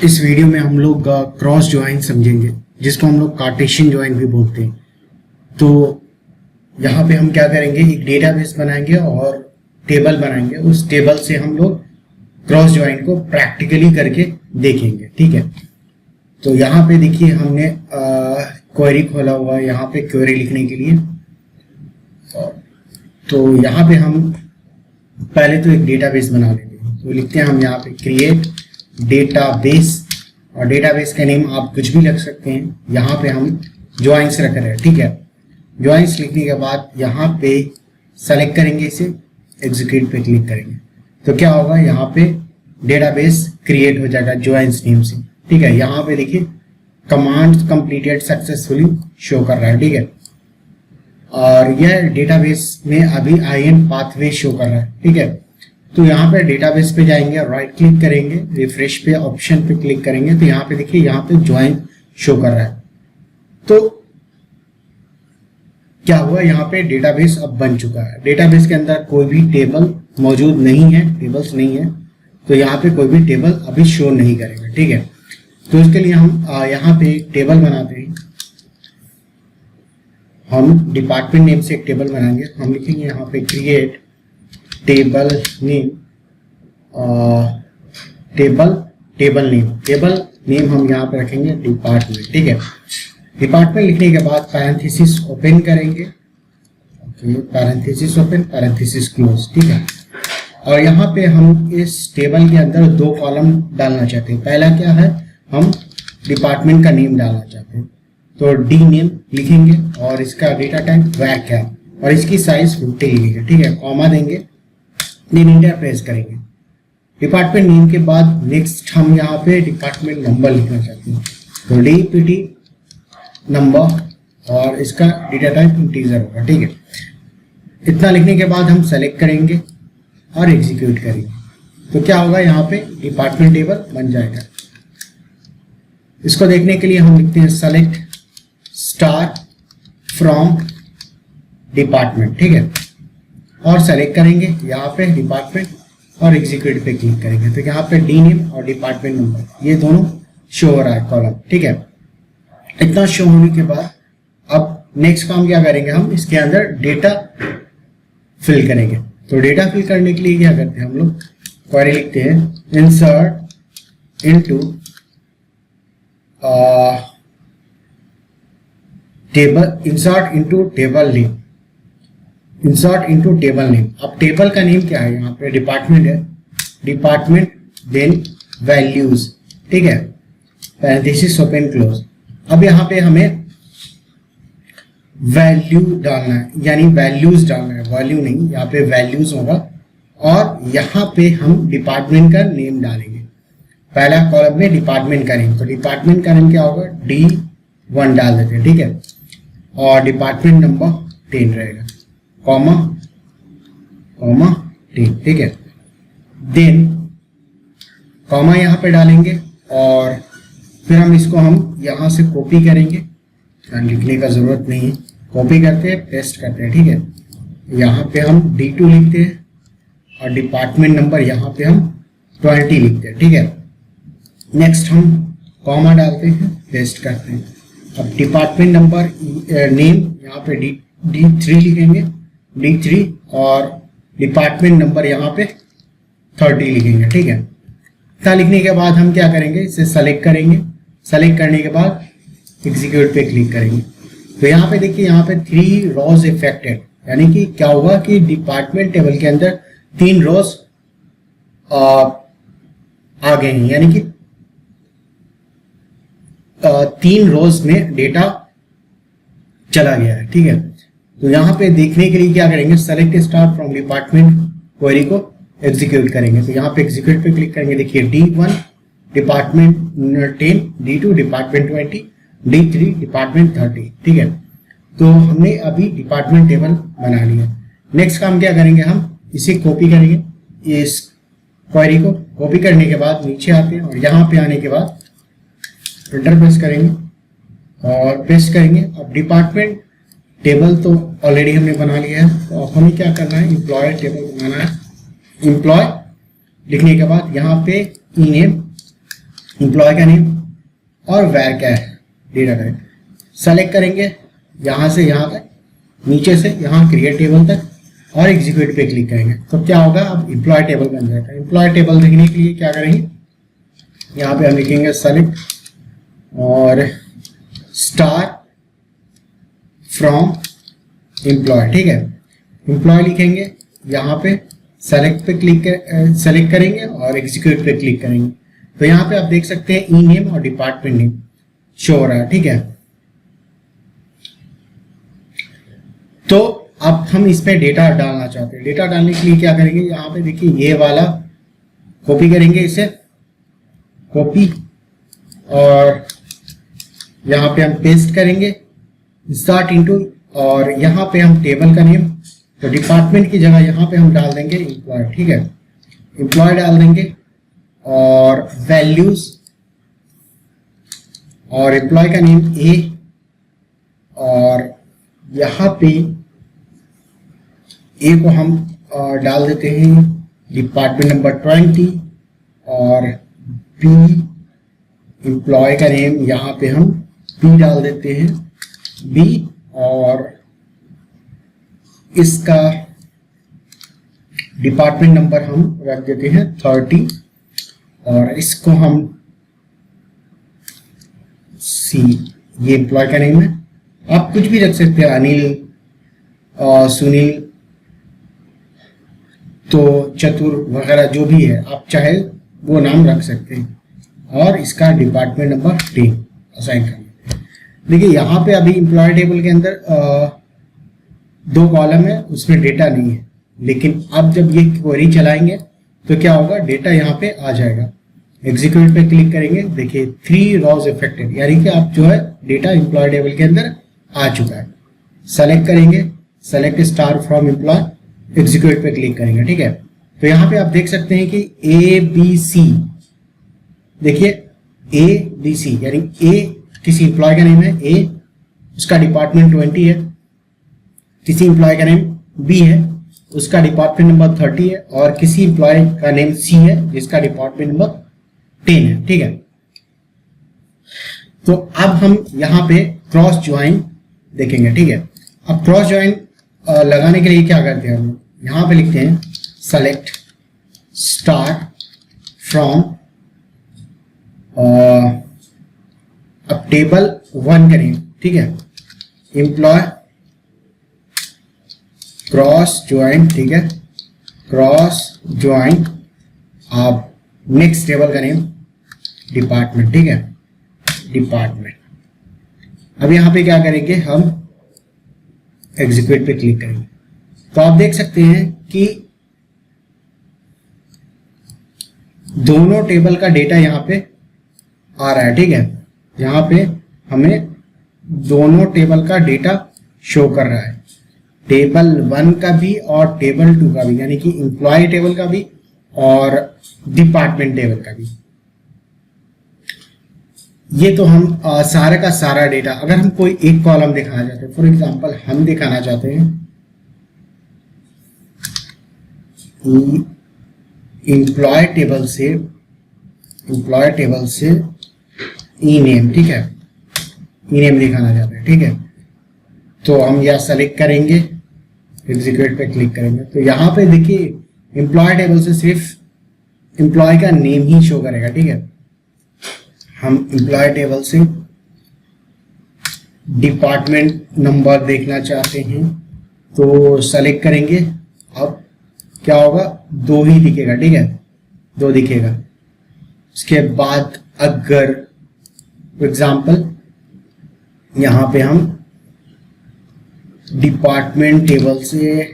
इस वीडियो में हम लोग क्रॉस ज्वाइन समझेंगे, जिसको हम लोग कार्टेशियन ज्वाइन भी बोलते हैं। तो यहाँ पे हम क्या करेंगे, एक डेटाबेस बनाएंगे और टेबल बनाएंगे। उस टेबल से हम लोग क्रॉस ज्वाइन को प्रैक्टिकली करके देखेंगे। ठीक है, तो यहाँ पे देखिए हमने क्वेरी खोला हुआ है यहाँ पे क्वेरी लिखने के लिए। तो यहाँ पे हम पहले तो एक डेटाबेस बना लेंगे। तो लिखते हैं हम यहाँ पे क्रिएट डेटाबेस, और डेटाबेस का नेम आप कुछ भी रख सकते हैं। यहाँ पे हम ज्वाइंस रख रहे हैं। ठीक है, ज्वाइंस लिखने के बाद यहाँ पे सेलेक्ट करेंगे, इसे एग्जीक्यूट पे क्लिक करेंगे तो क्या होगा, यहाँ पे डेटाबेस क्रिएट हो जाएगा ज्वाइंस नेम से। ठीक है, यहाँ पे देखिए कमांड कंप्लीटेड सक्सेसफुली शो कर रहा है। ठीक है, और यह डेटाबेस में अभी IN पाथवे शो कर रहा है। ठीक है, तो यहाँ पे डेटाबेस पे जाएंगे, राइट क्लिक करेंगे, रिफ्रेश पे ऑप्शन पे क्लिक करेंगे तो यहाँ पे देखिए यहाँ पे ज्वाइन शो कर रहा है। तो क्या हुआ, यहाँ पे डेटाबेस अब बन चुका है। डेटाबेस के अंदर कोई भी टेबल मौजूद नहीं है, टेबल्स नहीं है, तो यहाँ पे कोई भी टेबल अभी शो नहीं करेगा। ठीक है, तो इसके लिए हम यहाँ पे एक टेबल बनाते हैं। हम डिपार्टमेंट नेम से एक टेबल बनाएंगे। हम लिखेंगे यहाँ पे create table name, table name हम यहाँ पे रखेंगे डिपार्टमेंट। ठीक है, डिपार्टमेंट लिखने के बाद पैरेंथेसिस ओपन करेंगे, पैरेंथेसिस ओपन पैरेंथेसिस क्लोज। ठीक है, और यहाँ पे हम इस टेबल के अंदर दो कॉलम डालना चाहते हैं। पहला क्या है, हम डिपार्टमेंट का नेम डालना चाहते हैं, तो डी नेम लिखेंगे और इसका डेटा टाइप var और इसकी साइज 50 लिखेंगे। ठीक है, कॉमा देंगे, देन इंटर प्रेस करेंगे। डिपार्टमेंट नेम के बाद नेक्स्ट हम यहाँ पे डिपार्टमेंट नंबर लिखना चाहते हैं, तो DPT नंबर और इसका डेटा टाइप इंटीजर होगा। ठीक है, इतना लिखने के बाद हम सेलेक्ट करेंगे और एग्जीक्यूट करेंगे तो क्या होगा, यहाँ पे डिपार्टमेंट टेबल बन जाएगा। इसको देखने के लिए हम लिखते हैं सेलेक्ट स्टार फ्रॉम डिपार्टमेंट। ठीक है, और सेलेक्ट करेंगे यहाँ पे डिपार्टमेंट और एग्जीक्यूट पे क्लिक करेंगे तो यहाँ पे डी नेम और डिपार्टमेंट नंबर ये दोनों शो हो रहा है कॉलम। ठीक है, इतना शो होने के बाद अब नेक्स्ट काम क्या करेंगे, हम इसके अंदर डेटा फिल करेंगे। तो डेटा फिल करने के लिए क्या करते हैं, हम लोग क्वेरी लिखते हैं insert into insert into table name. अब टेबल का नेम क्या है, यहाँ पे डिपार्टमेंट है, डिपार्टमेंट देन वैल्यूज। ठीक है, पैरेंथेसिस ओपन क्लोज। अब यहाँ पे हमें वैल्यू डालना है, यानी वैल्यूज डालना है, वैल्यू नहीं, यहाँ पे वैल्यूज होगा और यहाँ पे हम डिपार्टमेंट का नेम डालेंगे। पहला कॉलम में डिपार्टमेंट का नेम, तो डिपार्टमेंट का नेम क्या होगा, D1 डाल देते हैं। ठीक है, और डिपार्टमेंट नंबर 10 रहेगा, कॉमा 10। ठीक है, देन कॉमा यहाँ पे डालेंगे और फिर हम इसको यहाँ से कॉपी करेंगे, लिखने का जरूरत नहीं है, कॉपी करते हैं पेस्ट करते हैं। ठीक है, यहाँ पे हम D2 लिखते हैं और डिपार्टमेंट नंबर यहाँ पे हम 20 लिखते हैं। ठीक है, नेक्स्ट हम कॉमा डालते हैं, पेस्ट करते हैं। अब डिपार्टमेंट नंबर नेम यहाँ पे D3 लिखेंगे, D3 और डिपार्टमेंट नंबर यहाँ पे 30 लिखेंगे। ठीक है, इतना लिखने के बाद हम क्या करेंगे, इसे सेलेक्ट करेंगे, सेलेक्ट करने के बाद एग्जीक्यूट पे क्लिक करेंगे तो यहाँ पे देखिए यहाँ पे 3 रोज इफेक्टेड, यानी कि क्या होगा कि डिपार्टमेंट टेबल के अंदर 3 रोज आ गए हैं, यानी कि 3 रोज में डेटा चला गया है। ठीक है, तो यहाँ पे देखने के लिए क्या करेंगे, select star from department query को एग्जीक्यूट करेंगे तो यहाँ पे एग्जीक्यूट पे क्लिक करेंगे। देखिए D1 department 10, D2 department 20, D3 department 30। ठीक है, तो हमने अभी डिपार्टमेंट टेबल बना लिया। नेक्स्ट काम क्या करेंगे, हम इसे कॉपी करेंगे, इस क्वेरी को कॉपी करने के बाद नीचे आते हैं और यहाँ पे आने के बाद एंटर प्रेस करेंगे और पेस्ट करेंगे। अब डिपार्टमेंट टेबल तो ऑलरेडी हमने बना लिया है, तो अब हमें क्या करना है, एम्प्लॉय टेबल बनाना है। एम्प्लॉय लिखने के बाद यहाँ पे ई नेम एम्प्लॉय का नेम और वैर क्या है डेटा टाइप। सेलेक्ट करेंगे यहाँ से यहाँ तक, नीचे से यहाँ क्रिएट टेबल तक और एग्जीक्यूट पे क्लिक करेंगे तो क्या होगा, अब एम्प्लॉय टेबल बन जाएगा। एम्प्लॉय टेबल देखने के लिए क्या करेंगे, यहाँ पे हम लिखेंगे सेलेक्ट और स्टार फ्रॉम एम्प्लॉय, ठीक है। एम्प्लॉय लिखेंगे, यहाँ पे सेलेक्ट पे सेलेक्ट करेंगे और एग्जीक्यूट पे क्लिक करेंगे तो यहाँ पे आप देख सकते हैं ई नेम और डिपार्टमेंट नेम शो हो रहा है, ठीक है। तो अब हम इसमें डेटा डालना चाहते हैं। डेटा डालने के लिए क्या करेंगे, यहाँ पे देखिए ये वाला कॉपी करेंगे, इसे कॉपी और यहाँ पे हम पेस्ट करेंगे इंसर्ट इनटू, और यहाँ पे हम टेबल का नेम, तो डिपार्टमेंट की जगह यहाँ पे हम डाल देंगे एम्प्लॉय, ठीक है। एम्प्लॉय डाल देंगे और वैल्यूज और एम्प्लॉय का नेम ए, और यहाँ पे ए को हम डाल देते हैं डिपार्टमेंट नंबर 20 और बी एम्प्लॉय का नेम यहाँ पे हम बी डाल देते हैं बी, और इसका डिपार्टमेंट नंबर हम रख देते हैं 30 और इसको हम सी, ये एम्प्लॉय का नेम है। आप कुछ भी रख सकते हैं, अनिल और सुनील, तो चतुर वगैरह जो भी है आप चाहे वो नाम रख सकते हैं और इसका डिपार्टमेंट नंबर 10 असाइन करना। देखिए यहाँ पे अभी एम्प्लॉय टेबल के अंदर 2 कॉलम है, उसमें डेटा नहीं है, लेकिन अब जब ये क्वेरी चलाएंगे तो क्या होगा, डेटा यहाँ पे आ जाएगा। एग्जीक्यूट पे क्लिक करेंगे, देखिए 3 रॉज इफेक्टेड, यानी कि आप जो है डेटा एम्प्लॉय टेबल के अंदर आ चुका है। सेलेक्ट करेंगे, select star from employ, execute पे क्लिक करेंगे, ठीक है। तो यहाँ पे आप देख सकते हैं कि ए बी सी, देखिए ए बी सी यानी ए किसी एम्प्लॉय का नेम है ए, उसका डिपार्टमेंट 20 है, किसी एम्प्लॉय का नेम बी है, उसका डिपार्टमेंट नंबर 30 है, और किसी एम्प्लॉय का नेम सी है जिसका डिपार्टमेंट नंबर 10 है, ठीक है। तो अब हम यहाँ पे क्रॉस ज्वाइन देखेंगे, ठीक है। अब क्रॉस ज्वाइन लगाने के लिए क्या करते हैं, हम यहाँ पे लिखते हैं सेलेक्ट स्टार फ्रॉम, अब टेबल 1 करें, ठीक है, एम्प्लॉय क्रॉस ज्वाइन, ठीक है, क्रॉस ज्वाइन, आप नेक्स्ट टेबल का नेम डिपार्टमेंट, ठीक है, डिपार्टमेंट। अब यहाँ पे क्या करेंगे, हम एग्जीक्यूट पे क्लिक करेंगे तो आप देख सकते हैं कि दोनों टेबल का डेटा यहाँ पे आ रहा है, ठीक है। यहाँ पे हमें दोनों टेबल का डेटा शो कर रहा है, टेबल 1 का भी और टेबल 2 का भी, यानी कि एम्प्लॉय टेबल का भी और डिपार्टमेंट टेबल का भी। ये तो हम सारे का सारा डेटा, अगर हम कोई एक कॉलम दिखाना चाहते हैं, फॉर एग्जांपल हम दिखाना चाहते हैं एम्प्लॉय टेबल से ई नेम, ठीक है, ई नेम दिखाना चाहते हैं, ठीक है। तो हम यह सेलेक्ट करेंगे, एग्जीक्यूट पे क्लिक करेंगे तो यहाँ पे देखिए एम्प्लॉय टेबल से सिर्फ एम्प्लॉय का नेम ही शो करेगा, ठीक है। हम एम्प्लॉय टेबल से डिपार्टमेंट नंबर देखना चाहते हैं तो सेलेक्ट करेंगे, अब क्या होगा, 2 ही दिखेगा, ठीक है, 2 दिखेगा। उसके बाद अगर फॉर एग्जाम्पल यहाँ पे हम डिपार्टमेंट टेबल से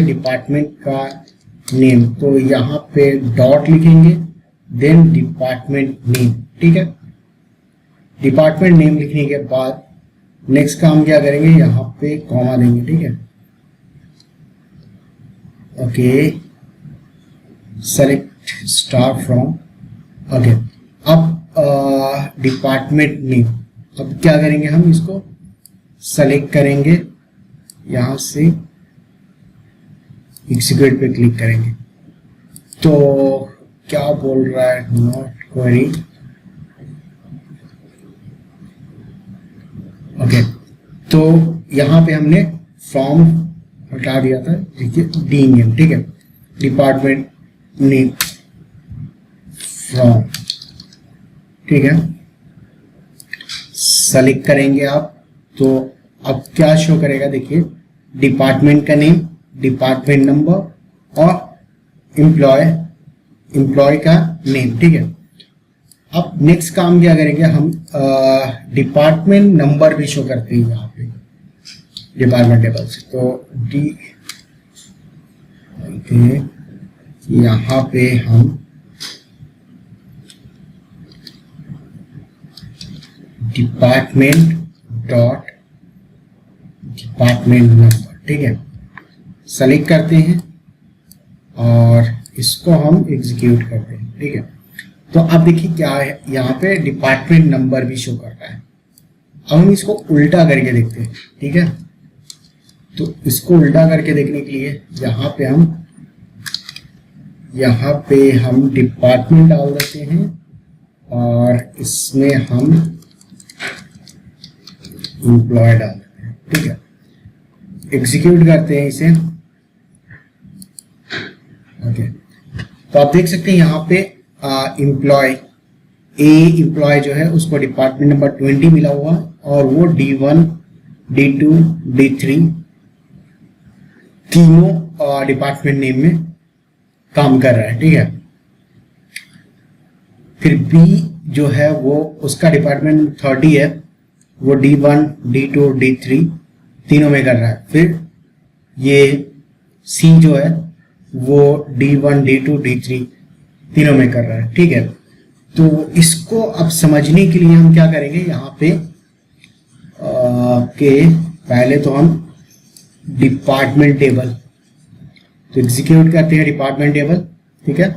डिपार्टमेंट का नेम, तो यहाँ पे डॉट लिखेंगे, देन डिपार्टमेंट नेम, ठीक है। डिपार्टमेंट नेम लिखने के बाद नेक्स्ट काम क्या करेंगे, यहाँ पे कॉमा देंगे, ठीक है, okay, select star from, okay. अब डिपार्टमेंट नेम, अब क्या करेंगे, हम इसको सेलेक्ट करेंगे, यहाँ से एग्जीक्यूट पे क्लिक करेंगे। तो क्या बोल रहा है, नॉट क्वेरी। ओके, तो यहाँ पे हमने फ्रॉम हटा दिया था, देखिए डी नेम, ठीक है, डिपार्टमेंट नेम फ्रॉम, ठीक है, सेलेक्ट करेंगे आप। तो अब क्या शो करेगा, देखिए डिपार्टमेंट का नेम, डिपार्टमेंट नंबर और एम्प्लॉय का नेम, ठीक है। अब नेक्स्ट काम क्या करेंगे हम, डिपार्टमेंट नंबर भी शो करते हैं यहाँ पे डिपार्टमेंट टेबल से। तो यहाँ पे हम डिपार्टमेंट नंबर, ठीक है, सेलेक्ट करते हैं और इसको हम एग्जीक्यूट करते हैं, ठीक है। तो अब देखिए क्या है, यहाँ पे डिपार्टमेंट नंबर भी शो कर रहा है। अब हम इसको उल्टा करके देखते हैं, ठीक है। तो इसको उल्टा करके देखने के लिए यहाँ पे हम डिपार्टमेंट डाल देते हैं और इसमें हम एम्प्लॉय डाल देते हैं, ठीक है। एग्जीक्यूट करते हैं इसे। ओके, तो आप देख सकते हैं यहाँ पे एम्प्लॉय जो है उसको डिपार्टमेंट नंबर 20 मिला हुआ और वो D1, D2, D3 तीनों डिपार्टमेंट नेम में काम कर रहा है, ठीक है। फिर B जो है वो उसका डिपार्टमेंट 30 है, वो D1, D2, D3 तीनों में कर रहा है। फिर ये C जो है वो D1, D2, D3 तीनों में कर रहा है, ठीक है। तो इसको अब समझने के लिए हम क्या करेंगे, यहाँ पे पहले तो हम डिपार्टमेंट टेबल तो एग्जीक्यूट करते हैं डिपार्टमेंट टेबल, ठीक है।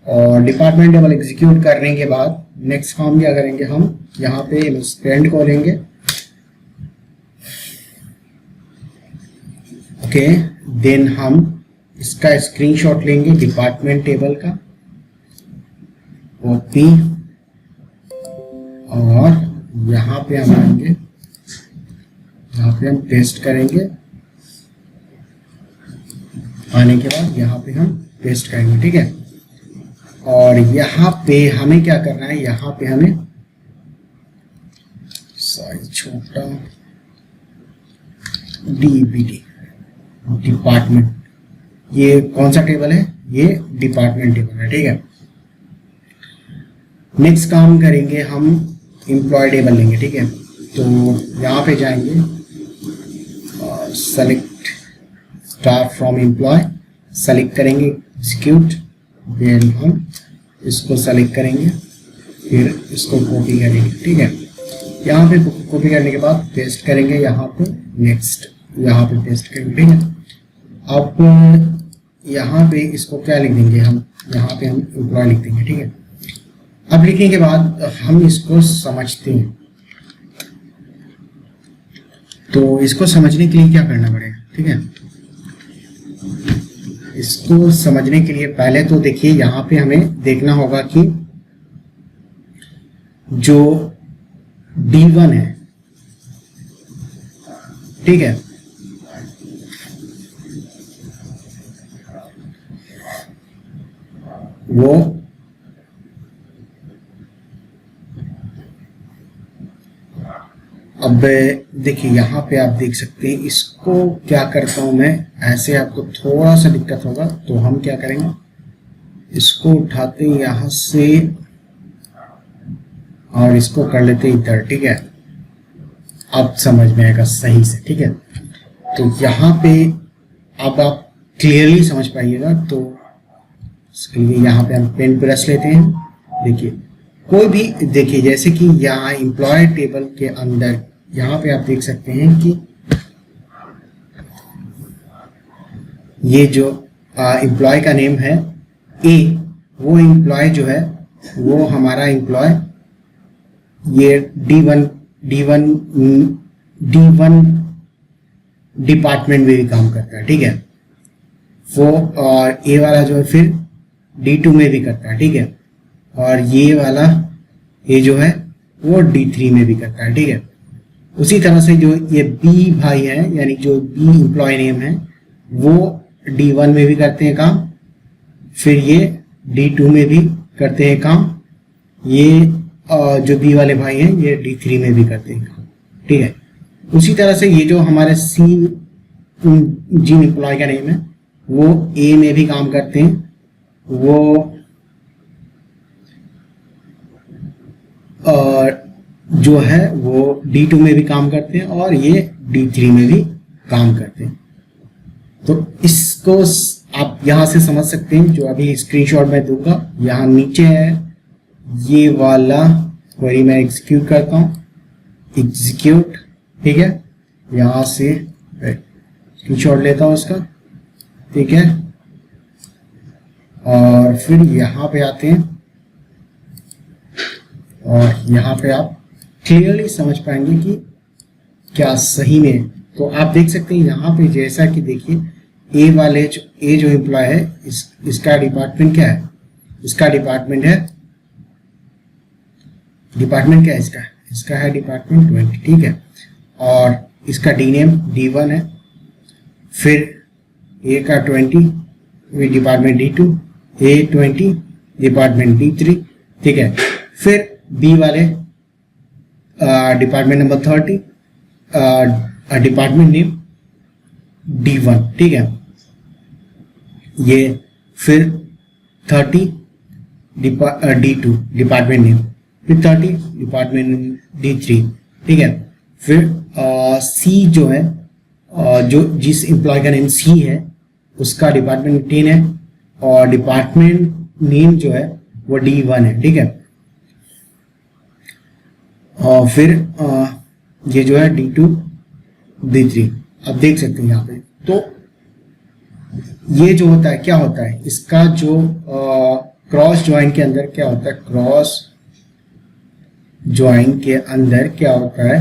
और डिपार्टमेंट टेबल एग्जीक्यूट करने के बाद नेक्स्ट काम क्या करेंगे, हम यहाँ पे स्पेंड को लेंगे। ओके, देन हम इसका स्क्रीनशॉट लेंगे डिपार्टमेंट टेबल का, कॉपी, और यहाँ पे हम आएंगे, यहाँ पे हम पेस्ट करेंगे। आने के बाद यहाँ पे हम पेस्ट करेंगे, ठीक है। और यहाँ पे हमें क्या करना है, यहाँ पे हमें साइज छोटा DBD डिपार्टमेंट, ये कौन सा टेबल है, ये डिपार्टमेंट टेबल है, ठीक है। नेक्स्ट काम करेंगे हम एम्प्लॉय टेबल लेंगे, ठीक है। तो यहाँ पे जाएंगे, select star from employ, select करेंगे एग्जीक्यूट, देन हम इसको सेलेक्ट करेंगे, फिर इसको कॉपी करेंगे, ठीक है। यहाँ पे कॉपी करने के बाद पेस्ट करेंगे, यहाँ पे नेक्स्ट, यहाँ पे पेस्ट करेंगे, ठीक है। अब यहाँ पे इसको क्या लिख देंगे हम, यहाँ पे हम एम्प्लॉय लिख देंगे, ठीक है। अब लिखने के बाद हम इसको समझते हैं। तो इसको समझने के लिए क्या करना पड़ेगा, ठीक है। इसको समझने के लिए पहले तो देखिए यहाँ पे हमें देखना होगा कि जो D1 है, ठीक है, वो अब देखिए यहाँ पे आप देख सकते हैं, इसको क्या करता हूं मैं, ऐसे आपको थोड़ा सा दिक्कत होगा तो हम क्या करेंगे, इसको उठाते हैं यहाँ से और इसको कर लेते हैं इधर, ठीक है। अब समझ में आएगा सही से, ठीक है। तो यहाँ पे अब आप क्लियरली समझ पाइएगा। तो इसके लिए यहाँ पे हम पेन ब्रश लेते हैं, देखिए कोई भी, देखिए जैसे कि यहाँ एम्प्लॉय टेबल के अंदर यहाँ पे आप देख सकते हैं कि ये जो एम्प्लॉय का नेम है ए, वो एम्प्लॉय जो है वो हमारा एम्प्लॉय ये D1 डिपार्टमेंट में भी काम करता है, ठीक है। वो और ए वाला जो है फिर D2 में भी करता है, ठीक है, और ये वाला ये जो है वो D3 में भी करता है, ठीक है। उसी तरह से जो ये B भाई है, यानी जो B एम्प्लॉय नेम है, वो D1 में भी करते हैं काम, फिर ये D2 में भी करते हैं काम, ये जो B वाले भाई हैं ये D3 में भी करते हैं काम, ठीक है। उसी तरह से ये जो हमारे C जिन एम्प्लॉय का नेम है वो A में भी काम करते हैं, वो जो है वो D2 में भी काम करते हैं और ये D3 में भी काम करते हैं। तो इसको आप यहाँ से समझ सकते हैं, जो अभी स्क्रीनशॉट मैं दूंगा यहाँ नीचे है, ये वाला क्वेरी मैं एग्जीक्यूट करता हूँ, एग्जीक्यूट, ठीक है, यहाँ से स्क्रीनशॉट लेता हूँ इसका, ठीक है, और फिर यहाँ पे आते हैं और यहाँ पे आप क्लियरली समझ पाएंगे कि क्या सही में। तो आप देख सकते हैं यहाँ पे, जैसा कि देखिए ए जो एम्प्लॉय है इसका डिपार्टमेंट क्या है, इसका डिपार्टमेंट क्या है, इसका है डिपार्टमेंट 20, ठीक है, और इसका डी नेम D1 है, फिर ए का 20 department D2, A20 department D3, ठीक है, फिर बी वाले department number 30 department name D1, ठीक है, ये फिर 30 D2 डिपार्टमेंट नेम, फिर 30 डिपार्टमेंट D3, ठीक है, फिर C जो है जो जिस एम्प्लॉय का नेम C है उसका डिपार्टमेंट 10 है और डिपार्टमेंट नेम जो है वो D1 है, ठीक है, और फिर ये जो है D2 D3 आप देख सकते हैं यहाँ पे। तो ये जो होता है क्या होता है, इसका जो क्रॉस ज्वाइन के अंदर क्या होता है, क्रॉस ज्वाइन के अंदर क्या होता है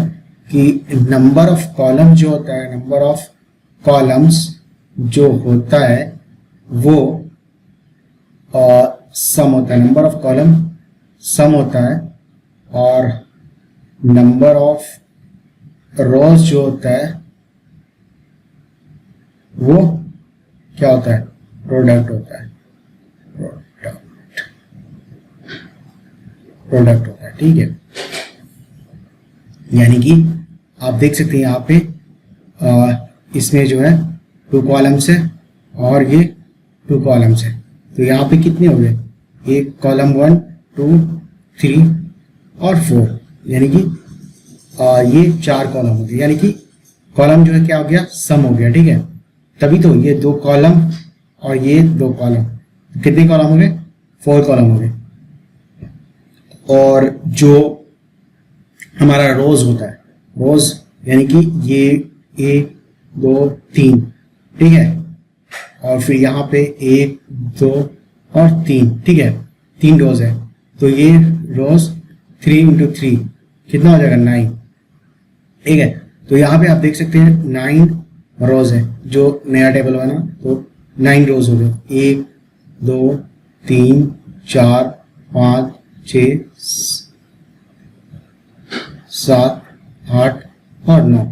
कि नंबर ऑफ कॉलम जो होता है, नंबर ऑफ कॉलम्स जो होता है वो सम होता है, नंबर ऑफ कॉलम सम होता है, और नंबर ऑफ रोज जो होता है वो क्या होता है, प्रोडक्ट होता है, प्रोडक्ट होता है, ठीक है। यानी कि आप देख सकते हैं यहाँ पे इसमें जो है 2 कॉलम्स है और ये 2 कॉलम्स है, तो यहाँ पे कितने हो गए, एक कॉलम 1 2 3 और 4, यानी कि ये 4 कॉलम हो गए, यानी कि कॉलम जो है क्या हो गया, सम हो गया, ठीक है। तभी तो ये 2 कॉलम और ये 2 कॉलम, कितने कॉलम हो गए, 4 कॉलम हो गए। और जो हमारा रोज होता है, रोज यानी कि ये 1 2 3, ठीक है, और फिर यहाँ पे 1 2 और 3, ठीक है, 3 रोज है, तो ये रोज 3 × 3 कितना हो जाएगा, 9, ठीक है। तो यहाँ पे आप देख सकते हैं 9 रोज है, जो नया टेबल बना, तो 9 रोज हो गए, 1 2 3 4 5 6 7 8 और 9,